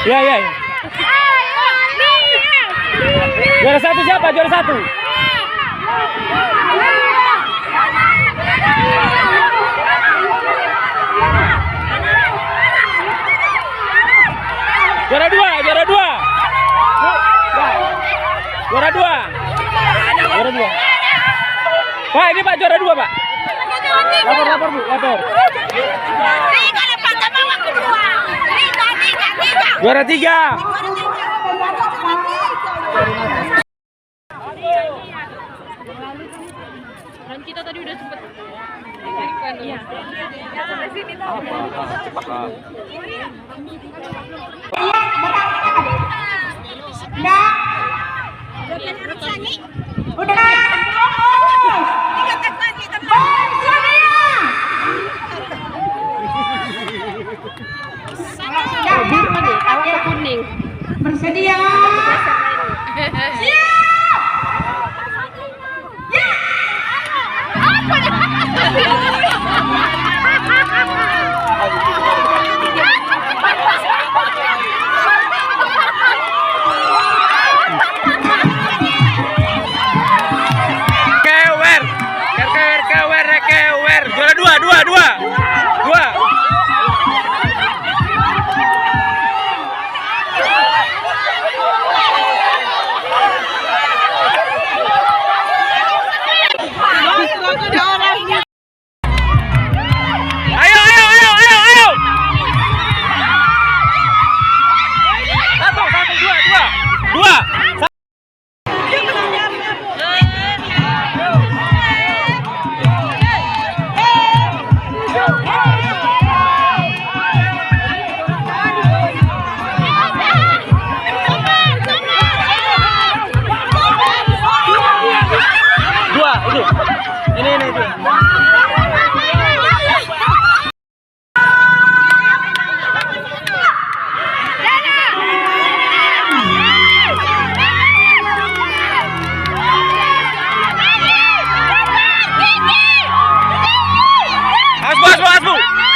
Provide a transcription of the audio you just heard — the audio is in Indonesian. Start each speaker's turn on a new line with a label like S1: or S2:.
S1: Iya, iya. Juara satu siapa? Juara satu. Juara dua, juara dua. Juara dua. Juara dua. Pak, ini Pak juara dua, Pak. Lapor, Bu, lapor. Juara tiga.
S2: Dan kita tadi udah sempet. Iya. Kuning.
S3: Bersedia. Siap. Ya.
S1: Kewer. Juara dua. Ayo. Dua. Dua, itu. Ini itu. Asbu.